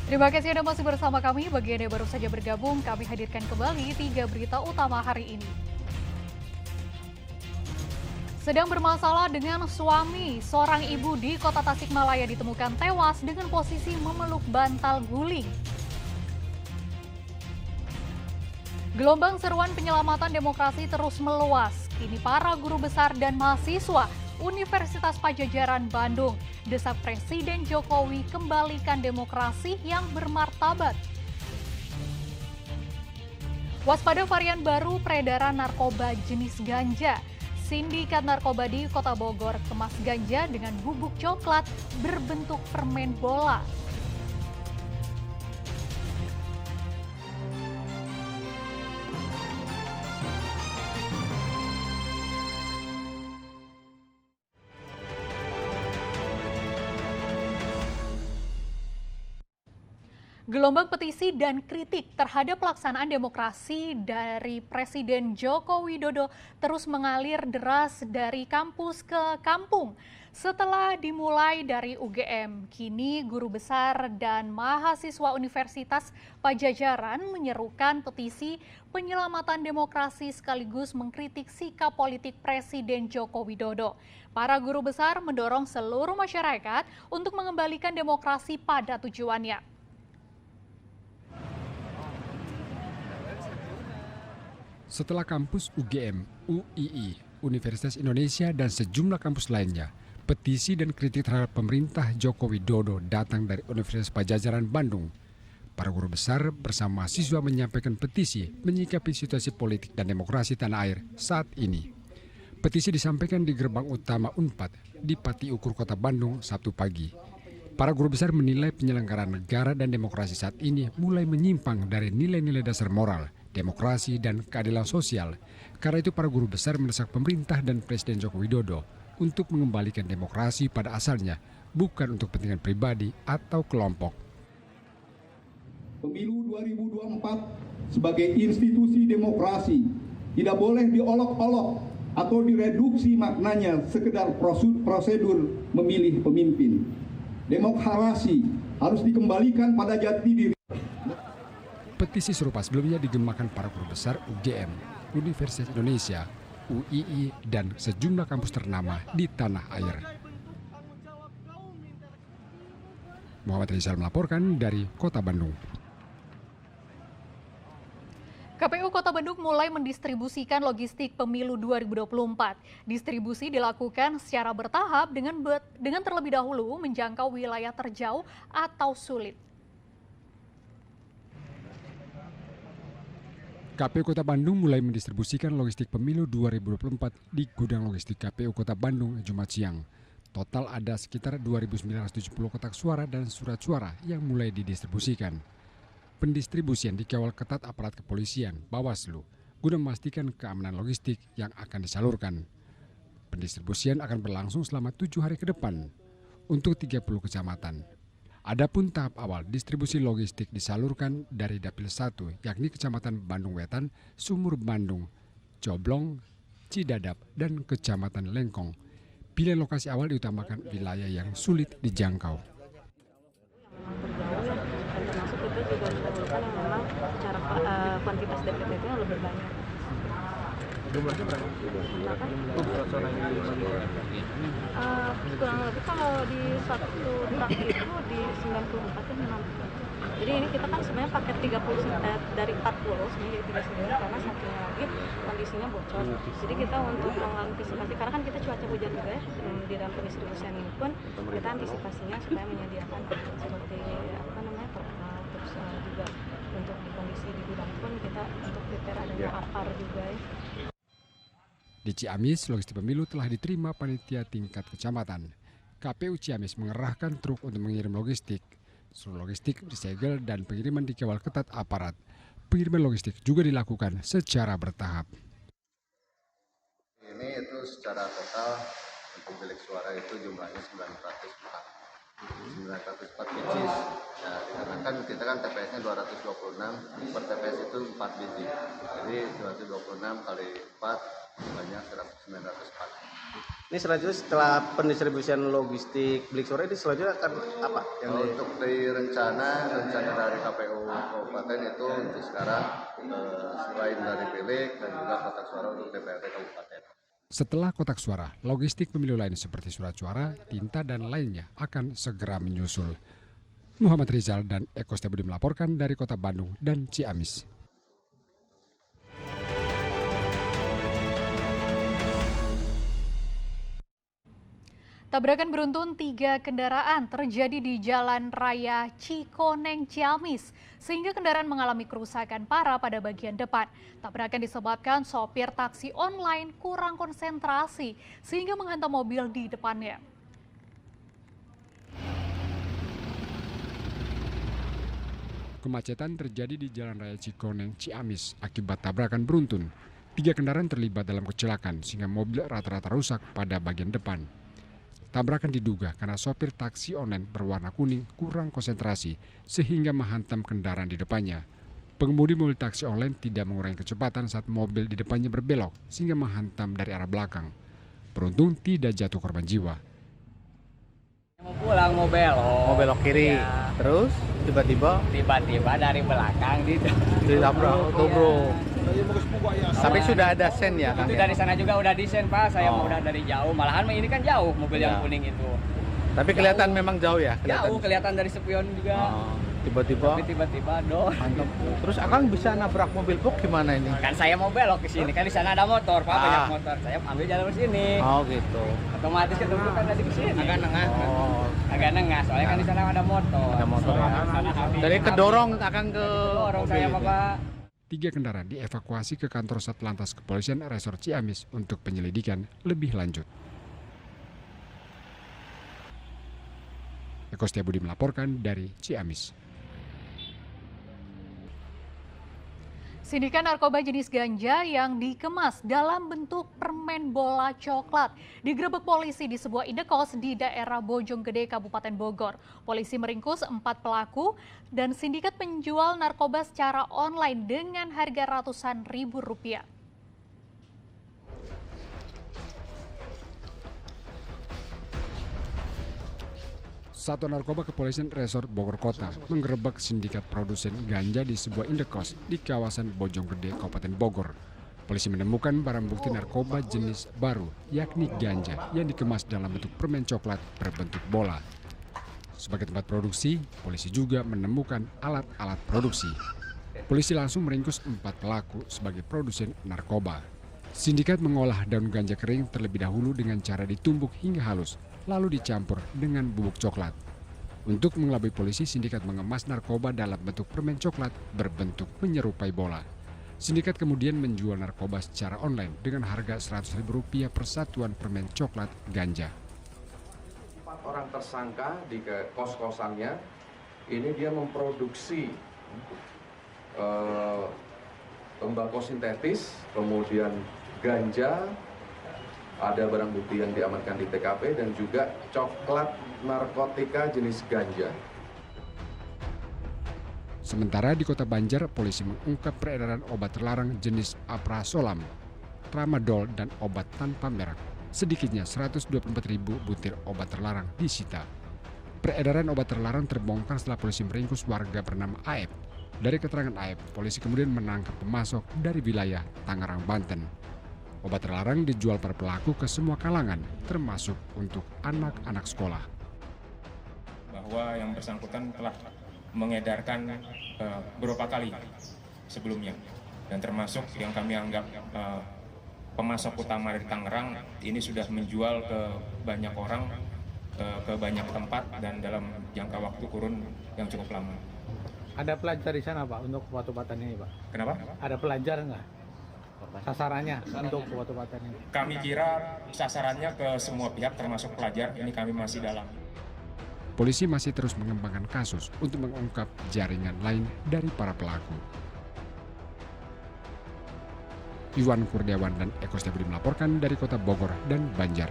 Terima kasih Anda masih bersama kami. Bagi Anda yang baru saja bergabung, kami hadirkan kembali 3 berita utama hari ini. Sedang bermasalah dengan suami, seorang ibu di kota Tasikmalaya ditemukan tewas dengan posisi memeluk bantal guling. Gelombang seruan penyelamatan demokrasi terus meluas. Kini para guru besar dan mahasiswa Universitas Padjadjaran Bandung desak Presiden Jokowi kembalikan demokrasi yang bermartabat. Waspada varian baru peredaran narkoba jenis ganja. Sindikat narkoba di Kota Bogor kemas ganja dengan bubuk coklat berbentuk permen bola. Gelombang petisi dan kritik terhadap pelaksanaan demokrasi dari Presiden Joko Widodo terus mengalir deras dari kampus ke kampung. Setelah dimulai dari UGM, kini guru besar dan mahasiswa Universitas Padjadjaran menyerukan petisi penyelamatan demokrasi sekaligus mengkritik sikap politik Presiden Joko Widodo. Para guru besar mendorong seluruh masyarakat untuk mengembalikan demokrasi pada tujuannya. Setelah kampus UGM, UII, Universitas Indonesia, dan sejumlah kampus lainnya, petisi dan kritik terhadap pemerintah Joko Widodo datang dari Universitas Padjadjaran Bandung. Para guru besar bersama mahasiswa menyampaikan petisi menyikapi situasi politik dan demokrasi tanah air saat ini. Petisi disampaikan di gerbang utama UNPAD di Pati Ukur Kota Bandung Sabtu pagi. Para guru besar menilai penyelenggaraan negara dan demokrasi saat ini mulai menyimpang dari nilai-nilai dasar moral, demokrasi, dan keadilan sosial. Karena itu para guru besar mendesak pemerintah dan Presiden Joko Widodo untuk mengembalikan demokrasi pada asalnya, bukan untuk kepentingan pribadi atau kelompok. Pemilu 2024 sebagai institusi demokrasi tidak boleh diolok-olok atau direduksi maknanya sekedar prosedur memilih pemimpin. Demokrasi harus dikembalikan pada jati diri. Petisi serupa sebelumnya digemakan para guru besar UGM, Universitas Indonesia, UII, dan sejumlah kampus ternama di tanah air. Muhammad Rizal melaporkan dari Kota Bandung. KPU Kota Bandung mulai mendistribusikan logistik pemilu 2024. Distribusi dilakukan secara bertahap dengan terlebih dahulu menjangkau wilayah terjauh atau sulit. KPU Kota Bandung mulai mendistribusikan logistik pemilu 2024 di gudang logistik KPU Kota Bandung Jumat siang. Total ada sekitar 2.970 kotak suara dan surat suara yang mulai didistribusikan. Pendistribusian dikawal ketat aparat kepolisian, Bawaslu, guna memastikan keamanan logistik yang akan disalurkan. Pendistribusian akan berlangsung selama 7 hari ke depan untuk 30 kecamatan. Adapun tahap awal distribusi logistik disalurkan dari Dapil 1, yakni Kecamatan Bandung Wetan, Sumur Bandung, Coblong, Cidadap, dan Kecamatan Lengkong. Pilihan lokasi awal diutamakan wilayah yang sulit dijangkau. Termasuk kita juga mendahulukan yang memang secara kuantitas DPT-nya lebih banyak. Jumlahnya berapa? Kurang lebih kalau di satu truk itu di 94 dan 60. Jadi ini kita kan sebenarnya paket 30 dari 40 sebenarnya jadi 39 karena satunya lagi kondisinya bocor. Jadi kita untuk mengantisipasi karena kan kita cuaca hujan juga ya di dalam pendistribusian ini pun kita antisipasinya supaya menyediakan seperti terus juga untuk kondisi di gudang pun kita untuk prepare adanya apar juga ya. Di Ciamis, logistik pemilu telah diterima panitia tingkat kecamatan. KPU Ciamis mengerahkan truk untuk mengirim logistik. Seluruh logistik disegel dan pengiriman dikawal ketat aparat. Pengiriman logistik juga dilakukan secara bertahap. Ini itu secara total untuk bilik suara itu jumlahnya 904 biji. Nah, dikarenakan kita kan TPS-nya 226, per TPS itu 4 biji. Jadi 226 kali 4 banyak 904. Ini selanjutnya setelah pendistribusian logistik Bilik Suara ini selanjutnya akan apa? Untuk di rencana dari KPU Kabupaten itu untuk sekarang selain dari Bilik dan juga kotak suara untuk DPRD Kabupaten. Setelah kotak suara, logistik pemilu lain seperti surat suara, tinta, dan lainnya akan segera menyusul. Muhammad Rizal dan Eko Setiabudi melaporkan dari Kota Bandung dan Ciamis. Tabrakan beruntun 3 kendaraan terjadi di Jalan Raya Cikoneng, Ciamis, sehingga kendaraan mengalami kerusakan parah pada bagian depan. Tabrakan disebabkan sopir taksi online kurang konsentrasi, sehingga menghantam mobil di depannya. Kemacetan terjadi di Jalan Raya Cikoneng, Ciamis akibat tabrakan beruntun. 3 kendaraan terlibat dalam kecelakaan sehingga mobil rata-rata rusak pada bagian depan. Tabrakan diduga karena sopir taksi online berwarna kuning kurang konsentrasi sehingga menghantam kendaraan di depannya. Pengemudi mobil taksi online tidak mengurangi kecepatan saat mobil di depannya berbelok sehingga menghantam dari arah belakang. Beruntung tidak jatuh korban jiwa. Mau pulang mau belok kiri, ya. Terus tiba-tiba Dari belakang ditabrak bro. Tapi sudah ada sen ya kan? Itu dari sana juga udah desain Pak, saya mau udah dari jauh, malahan ini kan jauh mobil yang kuning itu. Tapi kelihatan memang jauh ya? Jauh kelihatan dari spion juga. Tiba-tiba dong. Terus Akang bisa nabrak mobil box gimana ini? Kan saya mau belok ke sini, kan di sana ada motor Pak, banyak motor. Saya ambil jalur sini. Oh gitu. Otomatis ketemu kan tadi ke sini. Agak nengah, soalnya kan di sana ada motor. Ada motor ya. Jadi kedorong Akang ke Dorong mobil saya itu. Bapak. 3 kendaraan dievakuasi ke kantor Satlantas Kepolisian Resor Ciamis untuk penyelidikan lebih lanjut. Eko Setiabudi melaporkan dari Ciamis. Sindikat narkoba jenis ganja yang dikemas dalam bentuk permen bola coklat digerebek polisi di sebuah indekos di daerah Bojonggede, Kabupaten Bogor. Polisi meringkus 4 pelaku dan sindikat penjual narkoba secara online dengan harga ratusan ribu rupiah. Satuan Narkoba Kepolisian Resor Bogor Kota menggerebek sindikat produsen ganja di sebuah indekos di kawasan Bojonggede, Kabupaten Bogor. Polisi menemukan barang bukti narkoba jenis baru, yakni ganja yang dikemas dalam bentuk permen coklat berbentuk bola. Sebagai tempat produksi, polisi juga menemukan alat-alat produksi. Polisi langsung meringkus 4 pelaku sebagai produsen narkoba. Sindikat mengolah daun ganja kering terlebih dahulu dengan cara ditumbuk hingga halus, lalu dicampur dengan bubuk coklat. Untuk mengelabui polisi, sindikat mengemas narkoba dalam bentuk permen coklat berbentuk menyerupai bola. Sindikat kemudian menjual narkoba secara online dengan harga Rp100.000 per satuan permen coklat ganja. 4 orang tersangka di kos-kosannya, ini dia memproduksi tembakau sintetis, kemudian ganja, ada barang bukti yang diamankan di TKP dan juga coklat narkotika jenis ganja. Sementara di Kota Banjar, polisi mengungkap peredaran obat terlarang jenis aprazolam, tramadol, dan obat tanpa merek. Sedikitnya 124.000 butir obat terlarang disita. Peredaran obat terlarang terbongkar setelah polisi meringkus warga bernama Aep. Dari keterangan Aep, polisi kemudian menangkap pemasok dari wilayah Tangerang, Banten. Obat terlarang dijual para pelaku ke semua kalangan, termasuk untuk anak-anak sekolah. Bahwa yang bersangkutan telah mengedarkan beberapa kali sebelumnya, dan termasuk yang kami anggap pemasok utama dari Tangerang ini sudah menjual ke banyak orang, ke banyak tempat, dan dalam jangka waktu kurun yang cukup lama. Ada pelajar di sana Pak untuk obat-obatan ini Pak? Kenapa? Ada pelajar nggak? Sasarannya untuk obat-obatan ini? Kami kira sasarannya ke semua pihak termasuk pelajar, ini kami masih dalam. Polisi masih terus mengembangkan kasus untuk mengungkap jaringan lain dari para pelaku. Iwan Kurniawan dan Eko Setiabudi melaporkan dari Kota Bogor dan Banjar.